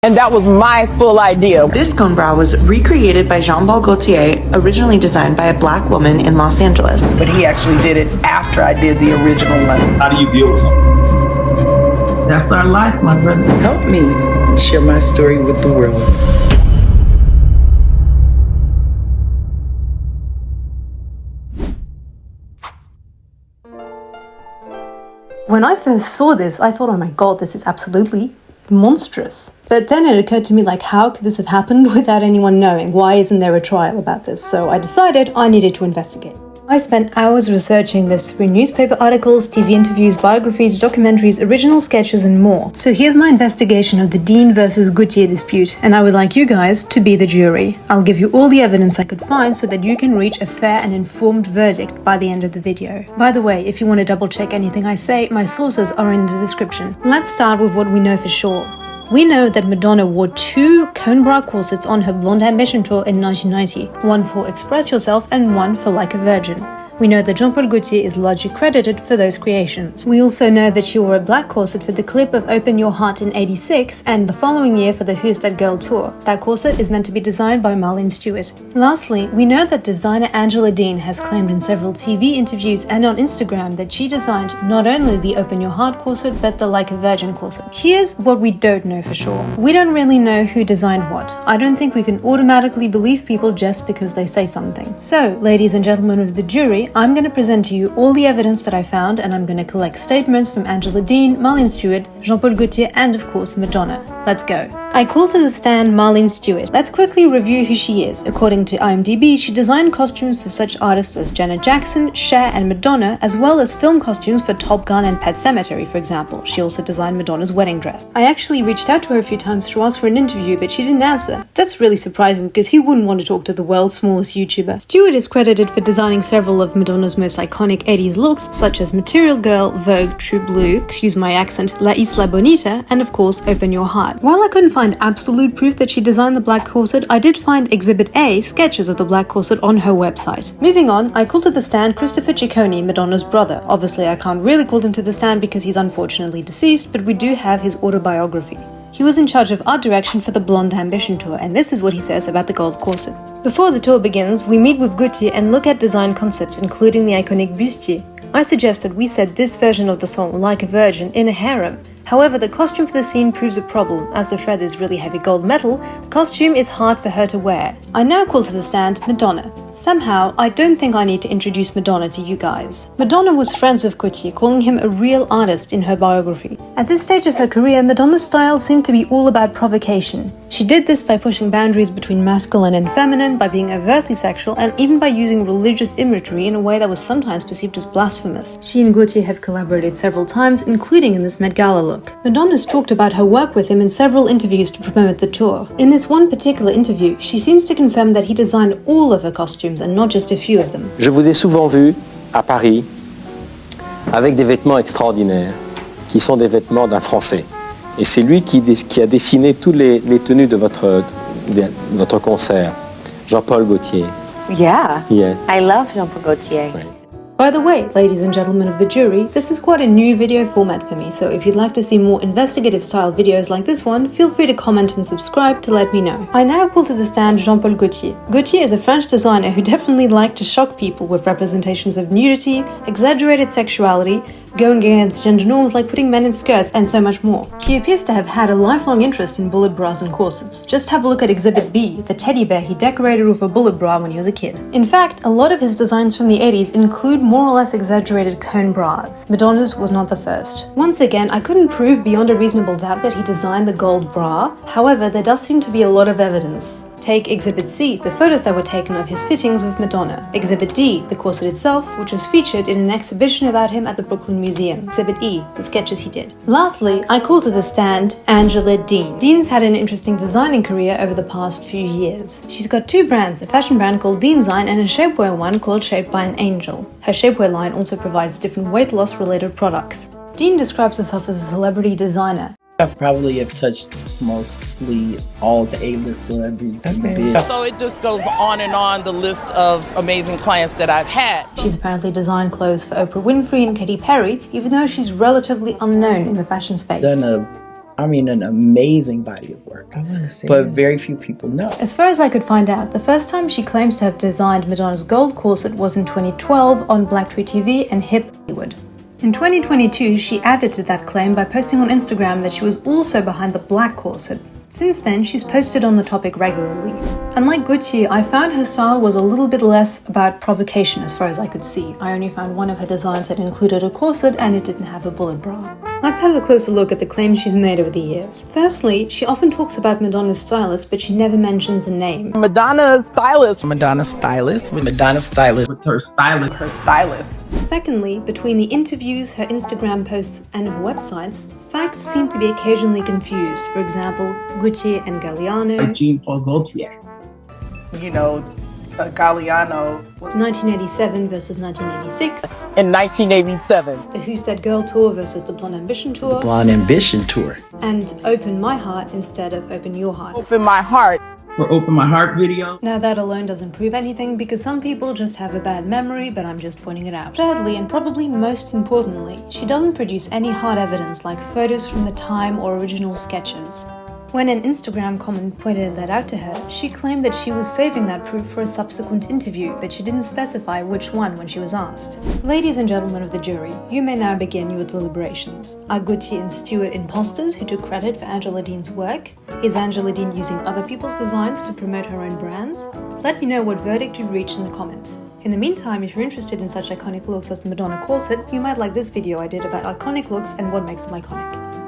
And that was my full idea. This cone bra was recreated by Jean Paul Gaultier, originally designed by a black woman in Los Angeles. But he actually did it after I did the original one. How do you deal with something? That's our life, my brother. Help me share my story with the world. When I first saw this, I thought, oh my god, this is absolutely monstrous. But then it occurred to me, like, how could this have happened without anyone knowing? Why isn't there a trial about this? So I decided I needed to investigate. I spent hours researching this through newspaper articles, TV interviews, biographies, documentaries, original sketches, and more. So here's my investigation of the Dean versus Gaultier dispute, and I would like you guys to be the jury. I'll give you all the evidence I could find so that you can reach a fair and informed verdict by the end of the video. By the way, if you want to double check anything I say, my sources are in the description. Let's start with what we know for sure. We know that Madonna wore 2 cone bra corsets on her Blond Ambition Tour in 1990, one for Express Yourself and one for Like a Virgin. We know that Jean Paul Gaultier is largely credited for those creations. We also know that she wore a black corset for the clip of Open Your Heart in '86 and the following year for the Who's That Girl tour. That corset is meant to be designed by Marlene Stewart. Lastly, we know that designer Angela Dean has claimed in several TV interviews and on Instagram that she designed not only the Open Your Heart corset but the Like a Virgin corset. Here's what we don't know for sure. We don't really know who designed what. I don't think we can automatically believe people just because they say something. So, ladies and gentlemen of the jury, I'm going to present to you all the evidence that I found, and I'm going to collect statements from Angela Dean, Marlene Stewart, Jean Paul Gaultier, and of course Madonna. Let's go. I call to the stand Marlene Stewart. Let's quickly review who she is. According to IMDb, she designed costumes for such artists as Janet Jackson, Cher, and Madonna, as well as film costumes for Top Gun and Pet Sematary, for example. She also designed Madonna's wedding dress. I actually reached out to her a few times to ask for an interview, but she didn't answer. That's really surprising because who wouldn't want to talk to the world's smallest YouTuber? Stewart is credited for designing several of Madonna's most iconic 80s looks, such as Material Girl, Vogue, True Blue, excuse my accent, La Isla Bonita, and of course Open Your Heart. While I couldn't find absolute proof that she designed the black corset, I did find Exhibit A sketches of the black corset on her website. Moving on, I called to the stand Christopher Ciccone, Madonna's brother. Obviously I can't really call him to the stand because he's unfortunately deceased, but we do have his autobiography. He was in charge of art direction for the Blond Ambition Tour, and this is what he says about the gold corset. Before the tour begins, we meet with Gaultier and look at design concepts, including the iconic bustier. I suggest that we set this version of the song Like a Virgin in a harem. However, the costume for the scene proves a problem. As the thread is really heavy gold metal, the costume is hard for her to wear. I now call to the stand Madonna. Somehow, I don't think I need to introduce Madonna to you guys. Madonna was friends with Gaultier, calling him a real artist in her biography. At this stage of her career, Madonna's style seemed to be all about provocation. She did this by pushing boundaries between masculine and feminine, by being overtly sexual, and even by using religious imagery in a way that was sometimes perceived as blasphemous. She and Gaultier have collaborated several times, including in this Met Gala look. Madonna's talked about her work with him in several interviews to promote the tour. In this one particular interview, she seems to confirm that he designed all of her costumes and not just a few of them. Je vous ai souvent vu à Paris avec des vêtements extraordinaires qui sont des vêtements d'un Français. Et c'est lui qui a dessiné toutes les tenues de votre concert, Jean Paul Gaultier. Yeah. I love Jean Paul Gaultier. Ouais. By the way, ladies and gentlemen of the jury, this is quite a new video format for me, so if you'd like to see more investigative style videos like this one, feel free to comment and subscribe to let me know. I now call to the stand Jean Paul Gaultier. Gaultier is a French designer who definitely liked to shock people with representations of nudity, exaggerated sexuality, going against gender norms like putting men in skirts, and so much more. He appears to have had a lifelong interest in bullet bras and corsets. Just have a look at Exhibit B, the teddy bear he decorated with a bullet bra when he was a kid. In fact, a lot of his designs from the 80s include more or less exaggerated cone bras. Madonna's was not the first. Once again, I couldn't prove beyond a reasonable doubt that he designed the gold bra. However, there does seem to be a lot of evidence. Take Exhibit C, the photos that were taken of his fittings with Madonna. Exhibit D, the corset itself, which was featured in an exhibition about him at the Brooklyn Museum. Exhibit E, the sketches he did. Lastly, I call to the stand Angela Dean. Dean's had an interesting designing career over the past few years. She's got 2 brands, a fashion brand called Deansign and a shapewear one called Shaped by an Angel. Her shapewear line also provides different weight loss related products. Dean describes herself as a celebrity designer. I probably have touched mostly all the A-list celebrities in the biz. So it just goes on and on the list of amazing clients that I've had. She's apparently designed clothes for Oprah Winfrey and Katy Perry, even though she's relatively unknown in the fashion space. Done I mean, an amazing body of work. I want to say but very few people know. As far as I could find out, the first time she claims to have designed Madonna's gold corset was in 2012 on Blacktree TV and Hip Hollywood. In 2022, she added to that claim by posting on Instagram that she was also behind the black corset. Since then, she's posted on the topic regularly. Unlike Gaultier, I found her style was a little bit less about provocation as far as I could see. I only found one of her designs that included a corset and it didn't have a bullet bra. Let's have a closer look at the claims she's made over the years. Firstly, she often talks about Madonna's stylist, but she never mentions a name. Madonna's stylist. Madonna stylist with Madonna stylist with her stylist. Her stylist. Secondly, between the interviews, her Instagram posts, and her websites, facts seem to be occasionally confused. For example, Gaultier and Galliano. Jean Paul Gaultier. You know, Galliano. 1987 versus 1986. In 1987. The Who's That Girl Tour versus the Blond Ambition Tour. Blond Ambition Tour. And Open My Heart instead of Open Your Heart. Open My Heart. Or Open My Heart video. Now that alone doesn't prove anything because some people just have a bad memory, but I'm just pointing it out. Thirdly, and probably most importantly, she doesn't produce any hard evidence like photos from the time or original sketches. When an Instagram comment pointed that out to her, she claimed that she was saving that proof for a subsequent interview, but she didn't specify which one when she was asked. Ladies and gentlemen of the jury, you may now begin your deliberations. Are Gaultier and Stewart imposters who took credit for Angela Dean's work? Is Angela Dean using other people's designs to promote her own brands? Let me know what verdict you've reached in the comments. In the meantime, if you're interested in such iconic looks as the Madonna corset, you might like this video I did about iconic looks and what makes them iconic.